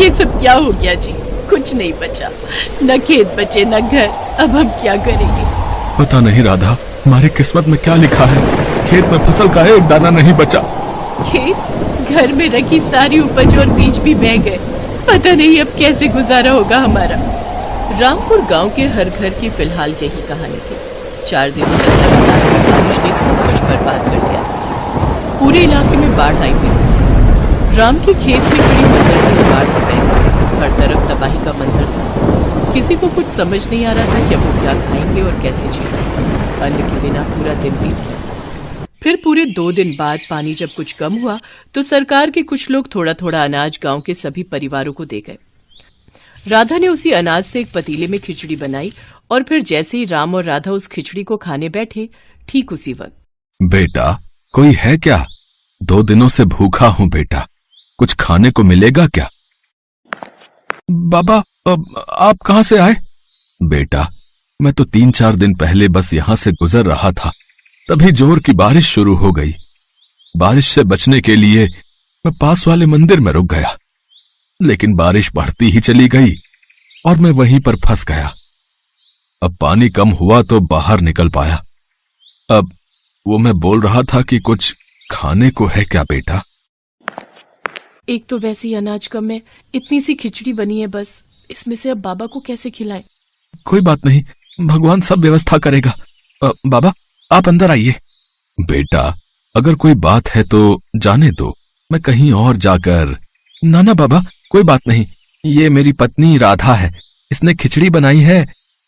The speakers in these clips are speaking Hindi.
ये सब क्या हो गया जी? कुछ नहीं बचा, न खेत बचे न घर। अब हम क्या करेंगे? पता नहीं राधा, हमारी किस्मत में क्या लिखा है। खेत में फसल का एक दाना नहीं बचा। खेत, घर में रखी सारी उपज और बीज भी बह गए। पता नहीं अब कैसे गुजारा होगा हमारा। रामपुर गांव के हर घर की फिलहाल यही कहानी थी। 4 दिनों तक लगातार बारिश ने सब कुछ बर्बाद कर दिया। पूरे इलाके में बाढ़ आई हुई। राम के खेत में खड़ी फसल भी बाढ़ में बह गई। हर तरफ तबाही का मंजर था। किसी को कुछ समझ नहीं आ रहा था कि अब वो क्या खाएंगे और कैसे जिएंगे। अन्न के बिना पूरा दिन बीत गया। फिर पूरे 2 दिन बाद पानी जब कुछ कम हुआ तो सरकार के कुछ लोग थोड़ा थोड़ा अनाज गांव के सभी परिवारों को दे गए। राधा ने उसी अनाज से एक पतीले में खिचड़ी बनाई और फिर जैसे ही राम और राधा उस खिचड़ी को खाने बैठे, ठीक उसी वक्त, बेटा, कोई है क्या? 2 दिनों से भूखा हूँ बेटा, कुछ खाने को मिलेगा क्या? बाबा, आप कहाँ से आए? बेटा, मैं तो 3-4 दिन पहले बस यहाँ से गुजर रहा था, तभी जोर की बारिश शुरू हो गई। बारिश से बचने के लिए मैं पास वाले मंदिर में रुक गया, लेकिन बारिश बढ़ती ही चली गई और मैं वहीं पर फंस गया। अब पानी कम हुआ तो बाहर निकल पाया। अब वो मैं बोल रहा था कि कुछ खाने को है क्या बेटा? एक तो वैसे ही अनाज कम है, इतनी सी खिचड़ी बनी है बस, इसमें से अब बाबा को कैसे खिलाएं? कोई बात नहीं, भगवान सब व्यवस्था करेगा। बाबा, आप अंदर आइए। बेटा, अगर कोई बात है तो जाने दो, मैं कहीं और जाकर। ना बाबा, कोई बात नहीं, ये मेरी पत्नी राधा है, इसने खिचड़ी बनाई है,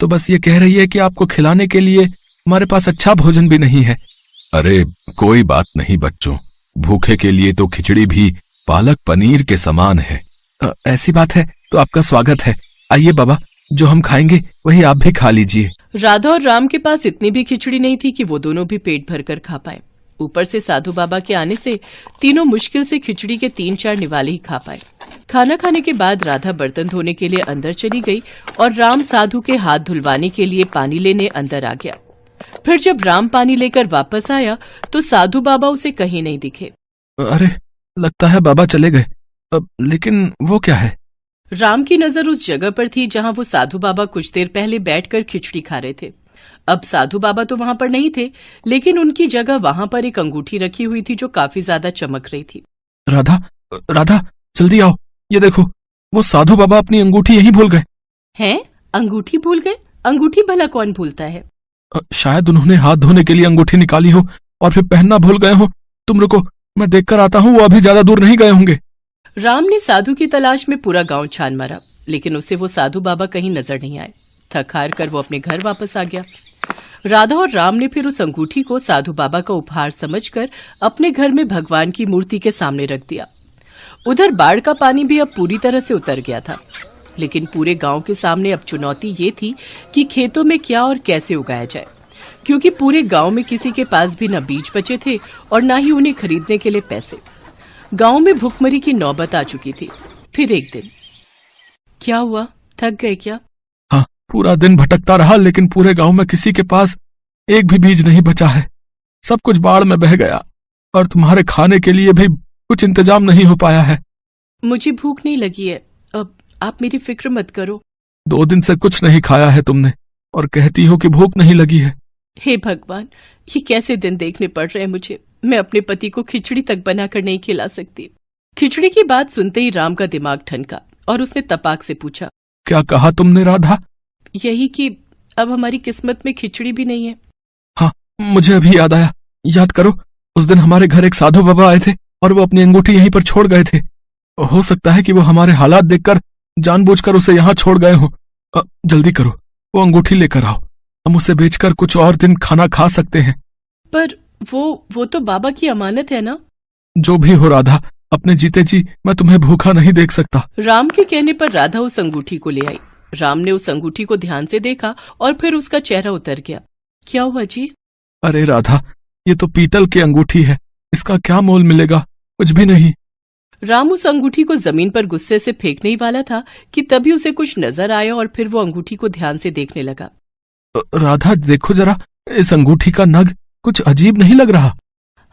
तो बस ये कह रही है कि आपको खिलाने के लिए हमारे पास अच्छा भोजन भी नहीं है। अरे कोई बात नहीं बच्चों, भूखे के लिए तो खिचड़ी भी पालक पनीर के समान है। ऐसी बात है तो आपका स्वागत है। आइए बाबा, जो हम खाएंगे वही आप भी खा लीजिए। राधा और राम के पास इतनी भी खिचड़ी नहीं थी कि वो दोनों भी पेट भरकर खा पाए। ऊपर से साधु बाबा के आने से तीनों मुश्किल से खिचड़ी के 3-4 निवाले ही खा पाए। खाना खाने के बाद राधा बर्तन धोने के लिए अंदर चली गई और राम साधु के हाथ धुलवाने के लिए पानी लेने अंदर आ गया। फिर जब राम पानी लेकर वापस आया तो साधु बाबा उसे कहीं नहीं दिखे। अरे, लगता है बाबा चले गए। लेकिन वो क्या है? राम की नजर उस जगह पर थी जहां वो साधु बाबा कुछ देर पहले बैठकर खिचड़ी खा रहे थे। अब साधु बाबा तो वहां पर नहीं थे, लेकिन उनकी जगह वहां पर एक अंगूठी रखी हुई थी जो काफी ज्यादा चमक रही थी। राधा, राधा, जल्दी आओ, ये देखो, वो साधु बाबा अपनी अंगूठी यहीं भूल गए। हैं? अंगूठी भूल गए? अंगूठी भला कौन भूलता है? शायद उन्होंने हाथ धोने के लिए अंगूठी निकाली हो और फिर पहनना भूल गए हो। तुम रुको, मैं देखकर आता हूँ, वो अभी ज्यादा दूर नहीं गए होंगे। राम ने साधु की तलाश में पूरा गांव छान मारा, लेकिन उसे वो साधु बाबा कहीं नजर नहीं आए। थक हार कर वो अपने घर वापस आ गया। राधा और राम ने फिर उस अंगूठी को साधु बाबा का उपहार समझकर अपने घर में भगवान की मूर्ति के सामने रख दिया। उधर बाढ़ का पानी भी अब पूरी तरह से उतर गया था, लेकिन पूरे गांव के सामने अब चुनौती ये थी कि खेतों में क्या और कैसे उगाया जाए, क्योंकि पूरे गांव में किसी के पास भी न बीज बचे थे और न ही उन्हें खरीदने के लिए पैसे। गांव में भूखमरी की नौबत आ चुकी थी। फिर एक दिन क्या हुआ? थक गए क्या? हाँ, पूरा दिन भटकता रहा, लेकिन पूरे गांव में किसी के पास एक भी बीज नहीं बचा है। सब कुछ बाढ़ में बह गया और तुम्हारे खाने के लिए भी कुछ इंतजाम नहीं हो पाया है। मुझे भूख नहीं लगी है, अब आप मेरी फिक्र मत करो। 2 दिन से कुछ नहीं खाया है तुमने और कहती हो कि भूख नहीं लगी है। हे भगवान, ये कैसे दिन देखने पड़ रहे हैं मुझे। मैं अपने पति को खिचड़ी तक बनाकर नहीं खिला सकती। खिचड़ी की बात सुनते ही राम का दिमाग ठनका और उसने तपाक से पूछा, क्या कहा तुमने राधा? यही कि अब हमारी किस्मत में खिचड़ी भी नहीं है। हाँ, मुझे अभी याद आया। याद करो, उस दिन हमारे घर एक साधु बाबा आए थे और वो अपनी अंगूठी यहीं पर छोड़ गए थे। हो सकता है कि वो हमारे हालात देखकर जानबूझकर उसे यहाँ छोड़ गए हो। जल्दी करो, वो अंगूठी लेकर आओ, हम उसे बेचकर कुछ और दिन खाना खा सकते हैं। पर वो तो बाबा की अमानत है ना? जो भी हो राधा, अपने जीते जी मैं तुम्हें भूखा नहीं देख सकता। राम के कहने पर राधा उस अंगूठी को ले आई। राम ने उस अंगूठी को ध्यान से देखा और फिर उसका चेहरा उतर गया। क्या हुआ जी? अरे राधा, ये तो पीतल की अंगूठी है, इसका क्या मोल मिलेगा? कुछ भी नहीं। राम उस अंगूठी को जमीन पर गुस्से से फेंकने ही वाला था कि तभी उसे कुछ नजर आया और फिर वो अंगूठी को ध्यान से देखने लगा। राधा, देखो जरा, इस अंगूठी का नग कुछ अजीब नहीं लग रहा?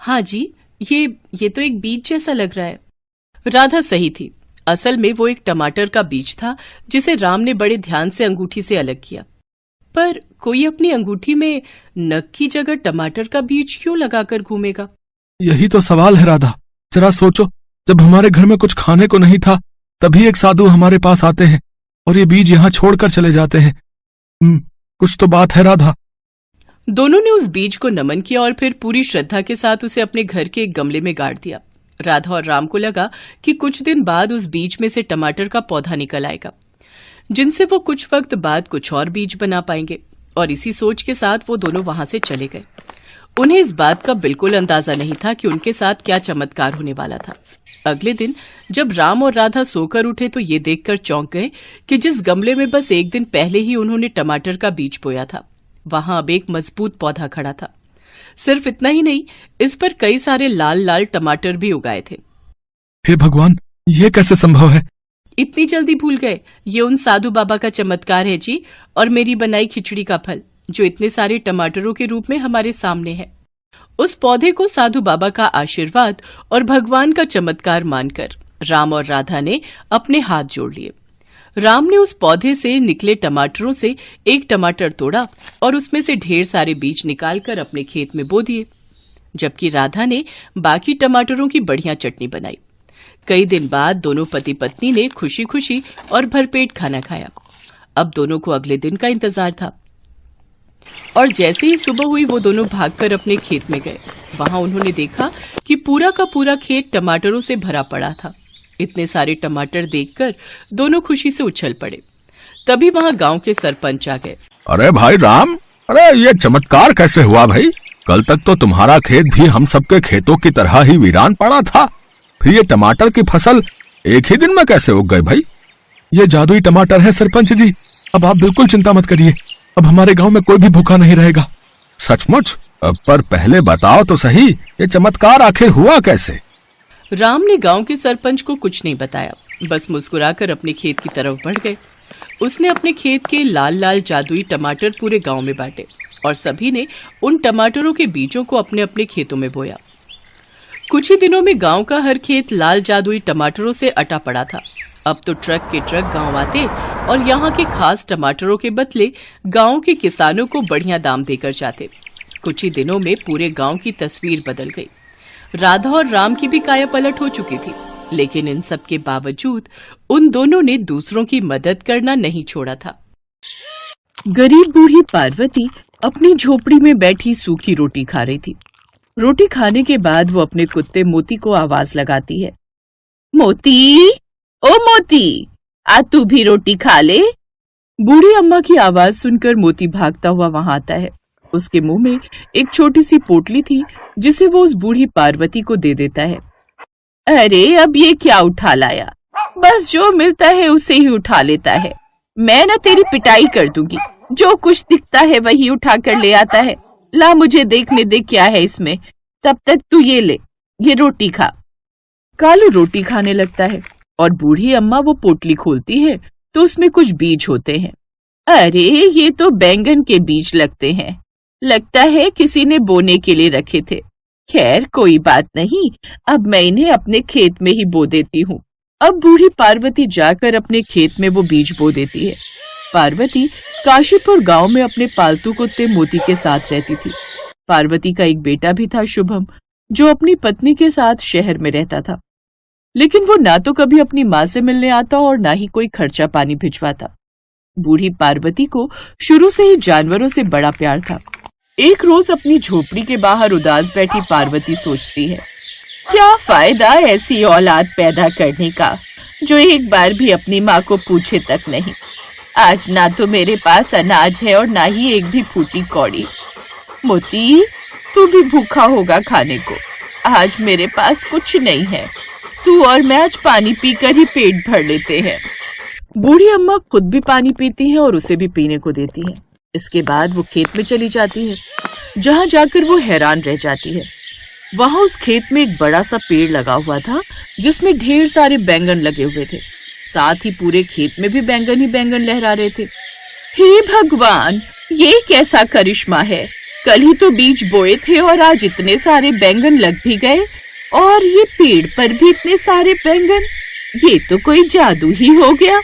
हाँ जी, ये तो एक बीज जैसा लग रहा है। राधा सही थी। असल में वो एक टमाटर का बीज था जिसे राम ने बड़े ध्यान से अंगूठी से अलग किया। पर कोई अपनी अंगूठी में नख की जगह टमाटर का बीज क्यों लगाकर घूमेगा? यही तो सवाल है राधा। जरा सोचो, जब हमारे घर में कुछ खाने को नहीं था तभी एक साधु हमारे पास आते हैं और ये बीज यहाँ छोड़कर चले जाते हैं। कुछ तो बात है राधा। दोनों ने उस बीज को नमन किया और फिर पूरी श्रद्धा के साथ उसे अपने घर के एक गमले में गाड़ दिया। राधा और राम को लगा कि कुछ दिन बाद उस बीज में से टमाटर का पौधा निकल आएगा, जिनसे वो कुछ वक्त बाद कुछ और बीज बना पाएंगे। और इसी सोच के साथ वो दोनों वहां से चले गए। उन्हें इस बात का बिल्कुल अंदाजा नहीं था कि उनके साथ क्या चमत्कार होने वाला था। अगले दिन जब राम और राधा सोकर उठे तो ये देखकर चौंक गए कि जिस गमले में बस एक दिन पहले ही उन्होंने टमाटर का बीज बोया था, वहां अब एक मजबूत पौधा खड़ा था। सिर्फ इतना ही नहीं, इस पर कई सारे लाल लाल टमाटर भी उगाए थे। हे भगवान, ये कैसे संभव है? इतनी जल्दी भूल गए? ये उन साधु बाबा का चमत्कार है जी, और मेरी बनाई खिचड़ी का फल, जो इतने सारे टमाटरों के रूप में हमारे सामने है। उस पौधे को साधु बाबा का आशीर्वाद और भगवान का चमत्कार मानकर राम और राधा ने अपने हाथ जोड़ लिए। राम ने उस पौधे से निकले टमाटरों से एक टमाटर तोड़ा और उसमें से ढेर सारे बीज निकालकर अपने खेत में बो दिए, जबकि राधा ने बाकी टमाटरों की बढ़िया चटनी बनाई। कई दिन बाद दोनों पति पत्नी ने खुशी खुशी और भरपेट खाना खाया। अब दोनों को अगले दिन का इंतजार था और जैसे ही सुबह हुई वो दोनों भागकर अपने खेत में गए। वहां उन्होंने देखा कि पूरा का पूरा खेत टमाटरों से भरा पड़ा था। इतने सारे टमाटर देखकर दोनों खुशी से उछल पड़े। तभी वहां गांव के सरपंच आ गए। अरे भाई राम, अरे ये चमत्कार कैसे हुआ भाई? कल तक तो तुम्हारा खेत भी हम सबके खेतों की तरह ही वीरान पड़ा था, फिर ये टमाटर की फसल एक ही दिन में कैसे उग गई भाई? ये जादुई टमाटर है सरपंच जी। अब आप बिल्कुल चिंता मत करिए, अब हमारे गांव में कोई भी भूखा नहीं रहेगा। सचमुच? पर पहले बताओ तो सही, ये चमत्कार आखिर हुआ कैसे? राम ने गांव के सरपंच को कुछ नहीं बताया, बस मुस्कुराकर अपने खेत की तरफ बढ़ गए। उसने अपने खेत के लाल लाल जादुई टमाटर पूरे गांव में बांटे और सभी ने उन टमाटरों के बीजों को अपने अपने खेतों में बोया। कुछ ही दिनों में गांव का हर खेत लाल जादुई टमाटरों से अटा पड़ा था। अब तो ट्रक के ट्रक गांव आते और यहाँ के खास टमाटरों के बदले गांव के किसानों को बढ़िया दाम देकर जाते। कुछ ही दिनों में पूरे गांव की तस्वीर बदल गई। राधा और राम की भी काया पलट हो चुकी थी, लेकिन इन सब के बावजूद उन दोनों ने दूसरों की मदद करना नहीं छोड़ा था। गरीब बूढ़ी पार्वती अपनी झोपड़ी में बैठी सूखी रोटी खा रही थी। रोटी खाने के बाद वो अपने कुत्ते मोती को आवाज लगाती है। मोती, ओ मोती, आ तू भी रोटी खा ले। बूढ़ी अम्मा की आवाज सुनकर मोती भागता हुआ वहां आता है। उसके मुंह में एक छोटी सी पोटली थी जिसे वो उस बूढ़ी पार्वती को दे देता है। अरे अब ये क्या उठा लाया? बस जो मिलता है उसे ही उठा लेता है। मैं ना तेरी पिटाई कर दूंगी। जो कुछ दिखता है वही उठा कर ले आता है। ला मुझे देखने दे क्या है इसमें। तब तक तू ये ले, ये रोटी खा। कालू रोटी खाने लगता है और बूढ़ी अम्मा वो पोटली खोलती है तो उसमें कुछ बीज होते हैं। अरे ये तो बैंगन के बीज लगते हैं। लगता है किसी ने बोने के लिए रखे थे। खैर कोई बात नहीं, अब मैं इन्हें अपने खेत में ही बो देती हूँ। अब बूढ़ी पार्वती जाकर अपने खेत में वो बीज बो देती है। पार्वती काशीपुर गांव में अपने पालतू कुत्ते मोती के साथ रहती थी। पार्वती का एक बेटा भी था शुभम, जो अपनी पत्नी के साथ शहर में रहता था, लेकिन वो ना तो कभी अपनी माँ से मिलने आता और ना ही कोई खर्चा पानी भिजवाता। बूढ़ी पार्वती को शुरू से ही जानवरों से बड़ा प्यार था। एक रोज अपनी झोपड़ी के बाहर उदास बैठी पार्वती सोचती है, क्या फायदा ऐसी औलाद पैदा करने का जो एक बार भी अपनी माँ को पूछे तक नहीं। आज ना तो मेरे पास अनाज है और ना ही एक भी फूटी कौड़ी। मोती, तू भी भूखा होगा खाने को। आज मेरे पास कुछ नहीं है। तू और मैं आज पानी पीकर ही पेट भर लेते हैं। बूढ़ी अम्मा खुद भी पानी पीती है और उसे भी पीने को देती है। इसके बाद वो खेत में चली जाती है, जहाँ जाकर वो हैरान रह जाती है। वहाँ उस खेत में एक बड़ा सा पेड़ लगा हुआ था जिसमें ढेर सारे बैंगन लगे हुए थे। साथ ही पूरे खेत में भी बैंगन ही बैंगन लहरा रहे थे। हे भगवान, ये कैसा करिश्मा है। कल ही तो बीज बोए थे और आज इतने सारे बैंगन लग भी गए, और ये पेड़ पर भी इतने सारे बैंगन। ये तो कोई जादू ही हो गया।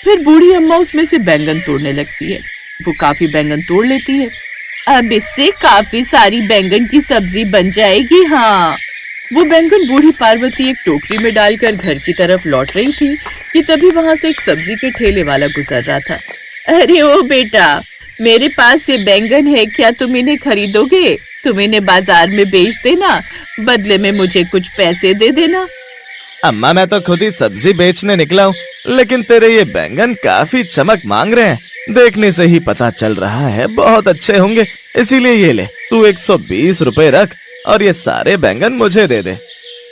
फिर बूढ़ी अम्मा उसमें से बैंगन तोड़ने लगती है। वो काफी बैंगन तोड़ लेती है। अब इससे काफी सारी बैंगन की सब्जी बन जाएगी। हाँ, वो बैंगन बूढ़ी पार्वती एक टोकरी में डालकर घर की तरफ लौट रही थी कि तभी वहां से एक सब्जी के ठेले वाला गुजर रहा था। अरे ओ बेटा, मेरे पास ये बैंगन है, क्या तुम इन्हें खरीदोगे? तुम इन्हें बाजार में बेच देना, बदले में मुझे कुछ पैसे दे देना। अम्मा, मैं तो खुद ही सब्जी बेचने निकला हूँ, लेकिन तेरे ये बैंगन काफी चमक मांग रहे हैं। देखने से ही पता चल रहा है बहुत अच्छे होंगे, इसीलिए ये ले, तू 120 रुपए रख और ये सारे बैंगन मुझे दे दे।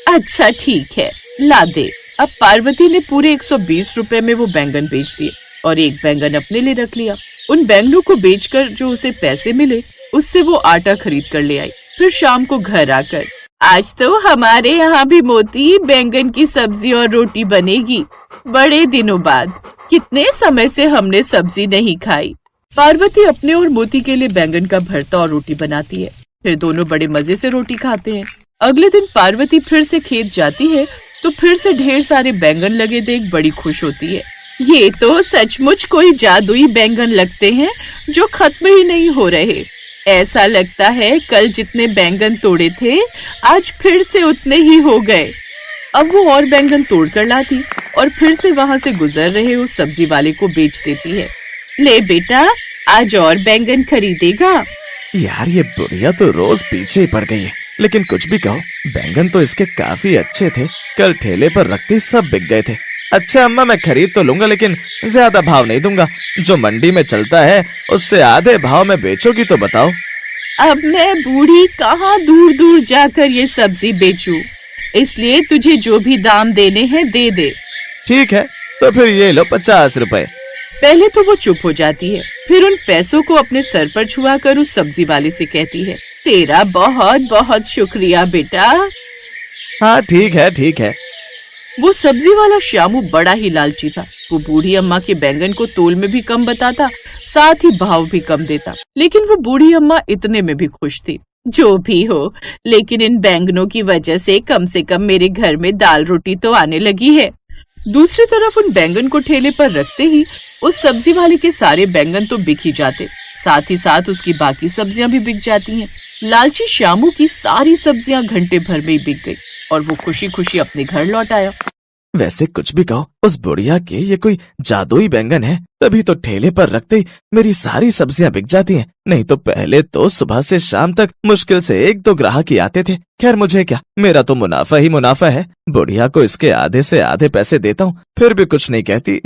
अच्छा ठीक है, ला दे। अब पार्वती ने पूरे 120 रुपए में वो बैंगन बेच दिए और एक बैंगन अपने लिए रख लिया। उन बैंगनों को बेचकर जो उसे पैसे मिले, उससे वो आटा खरीद कर ले आई। फिर शाम को घर आकर, आज तो हमारे यहाँ भी मोती बैंगन की सब्जी और रोटी बनेगी। बड़े दिनों बाद, कितने समय से हमने सब्जी नहीं खाई। पार्वती अपने और मोती के लिए बैंगन का भरता और रोटी बनाती है। फिर दोनों बड़े मजे से रोटी खाते हैं। अगले दिन पार्वती फिर से खेत जाती है तो फिर से ढेर सारे बैंगन लगे देख बड़ी खुश होती है। ये तो सचमुच कोई जादुई बैंगन लगते हैं जो खत्म ही नहीं हो रहे। ऐसा लगता है कल जितने बैंगन तोड़े थे, आज फिर से उतने ही हो गए। अब वो और बैंगन तोड़ कर लाती और फिर से वहाँ से गुजर रहे उस सब्जी वाले को बेच देती है। ले बेटा, आज और बैंगन खरीदेगा? यार, ये बुढ़िया तो रोज पीछे ही पड़ गई है, लेकिन कुछ भी कहो, बैंगन तो इसके काफी अच्छे थे। कल ठेले पर रखते सब बिक गए थे। अच्छा अम्मा, मैं खरीद तो लूंगा, लेकिन ज्यादा भाव नहीं दूंगा। जो मंडी में चलता है उससे आधे भाव में बेचोगी तो बताओ। अब मैं बूढ़ी कहाँ दूर दूर जाकर ये सब्जी बेचूं, इसलिए तुझे जो भी दाम देने हैं दे दे। ठीक है, तो फिर ये लो 50 रुपए। पहले तो वो चुप हो जाती है, फिर उन पैसों को अपने सर पर छुआ कर उस सब्जी वाले से कहती है, तेरा बहुत बहुत शुक्रिया बेटा। हाँ ठीक है ठीक है। वो सब्जी वाला श्यामू बड़ा ही लालची था। वो बूढ़ी अम्मा के बैंगन को तोल में भी कम बताता, साथ ही भाव भी कम देता, लेकिन वो बूढ़ी अम्मा इतने में भी खुश थी। जो भी हो, लेकिन इन बैंगनों की वजह से कम मेरे घर में दाल रोटी तो आने लगी है। दूसरी तरफ उन बैंगन को ठेले पर रखते ही उस सब्जी वाले के सारे बैंगन तो बिक ही जाते, साथ ही साथ उसकी बाकी सब्जियां भी बिक जाती हैं। लालची श्यामू की सारी सब्जियां घंटे भर में ही बिक गई और वो खुशी खुशी अपने घर लौट आया। वैसे कुछ भी कहो, उस बुढ़िया के ये कोई जादुई बैंगन है, तभी तो ठेले पर रखते ही मेरी सारी सब्जियां बिक जाती हैं। नहीं तो पहले तो सुबह से शाम तक मुश्किल से 1-2 ग्राहक ही आते थे। खैर मुझे क्या, मेरा तो मुनाफा ही मुनाफा है। बुढ़िया को इसके आधे से आधे पैसे देता हूँ, फिर भी कुछ नहीं कहती।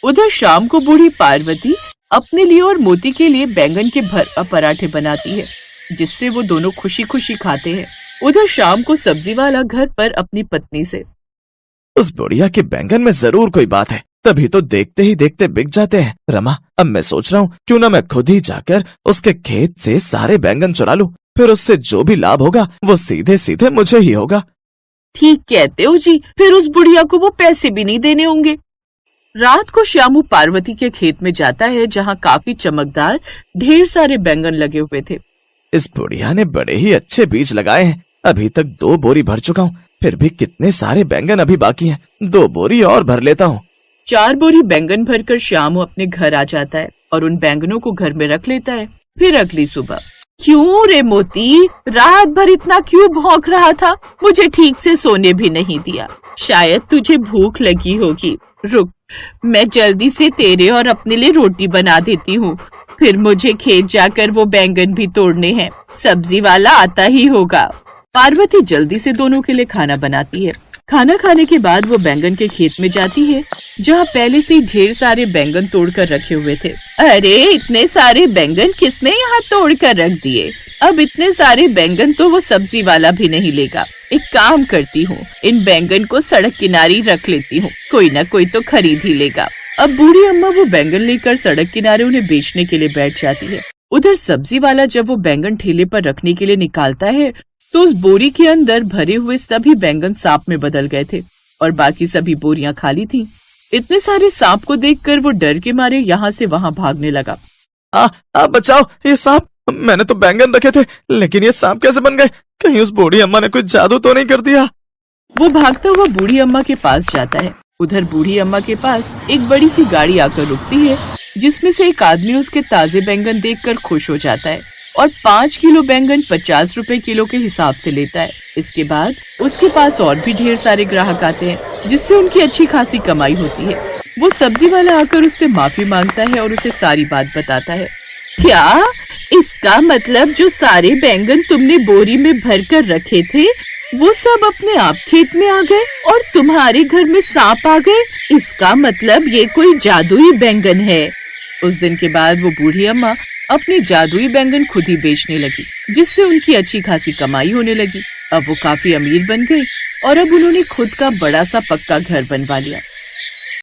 उधर शाम को बूढ़ी पार्वती अपने लिए और मोती के लिए बैंगन के पराठे बनाती है, जिससे वो दोनों खुशी खुशी खाते हैं। उधर शाम को सब्जी वाला घर पर अपनी पत्नी से, उस बुढ़िया के बैंगन में जरूर कोई बात है, तभी तो देखते ही देखते बिक जाते हैं। रमा, अब मैं सोच रहा हूँ क्यों ना मैं खुद ही जाकर उसके खेत से सारे बैंगन चुरा लूं, फिर उससे जो भी लाभ होगा वो सीधे सीधे मुझे ही होगा। ठीक कहते हो जी, फिर उस बुढ़िया को वो पैसे भी नहीं देने होंगे। रात को श्यामू पार्वती के खेत में जाता है, जहाँ काफी चमकदार ढेर सारे बैंगन लगे हुए थे। इस बुढ़िया ने बड़े ही अच्छे बीज लगाए हैं। अभी तक 2 बोरी भर चुका हूँ, फिर भी कितने सारे बैंगन अभी बाकी हैं। 2 बोरी और भर लेता हूँ। 4 बोरी बैंगन भरकर श्यामू अपने घर आ जाता है और उन बैंगनों को घर में रख लेता है। फिर अगली सुबह, क्यों रे मोती, रात भर इतना क्यों भौंक रहा था? मुझे ठीक से सोने भी नहीं दिया। शायद तुझे भूख लगी होगी। रुक, मैं जल्दी से तेरे और अपने लिए रोटी बना देती हूँ, फिर मुझे खेत जाकर वो बैंगन भी तोड़ने हैं। सब्जी वाला आता ही होगा। पार्वती जल्दी से दोनों के लिए खाना बनाती है। खाना खाने के बाद वो बैंगन के खेत में जाती है, जहाँ पहले से ही ढेर सारे बैंगन तोड़कर रखे हुए थे। अरे, इतने सारे बैंगन किसने यहाँ तोड़कर रख दिए? अब इतने सारे बैंगन तो वो सब्जी वाला भी नहीं लेगा। एक काम करती हूँ, इन बैंगन को सड़क किनारे रख लेती हूँ, कोई ना कोई तो खरीद ही लेगा। अब बूढ़ी अम्मा वो बैंगन लेकर सड़क किनारे उन्हें बेचने के लिए बैठ जाती है। उधर सब्जी वाला जब वो बैंगन ठेले पर रखने के लिए निकालता है, तो उस बोरी के अंदर भरे हुए सभी बैंगन सांप में बदल गए थे और बाकी सभी बोरियां खाली थीं। इतने सारे सांप को देखकर वो डर के मारे यहाँ से वहाँ भागने लगा। बचाओ, ये सांप! मैंने तो बैंगन रखे थे, लेकिन ये सांप कैसे बन गए? कहीं उस बूढ़ी अम्मा ने कोई जादू तो नहीं कर दिया? वो भागता हुआ बूढ़ी अम्मा के पास जाता है। उधर बूढ़ी अम्मा के पास एक बड़ी सी गाड़ी आकर रुकती है, जिसमें से एक आदमी उसके ताजे बैंगन देखकर खुश हो जाता है और 5 किलो बैंगन 50 रुपए किलो के हिसाब से लेता है। इसके बाद उसके पास और भी ढेर सारे ग्राहक आते हैं, जिससे उनकी अच्छी खासी कमाई होती है। वो सब्जी वाला आकर उससे माफी मांगता है और उसे सारी बात बताता है। क्या इसका मतलब जो सारे बैंगन तुमने बोरी में भर कर रखे थे वो सब अपने आप खेत में आ गए और तुम्हारे घर में सांप आ गए? इसका मतलब ये कोई जादुई बैंगन है। उस दिन के बाद वो बूढ़ी अम्मा अपने जादुई बैंगन खुद ही बेचने लगी, जिससे उनकी अच्छी खासी कमाई होने लगी। अब वो काफी अमीर बन गई और अब उन्होंने खुद का बड़ा सा पक्का घर बनवा लिया।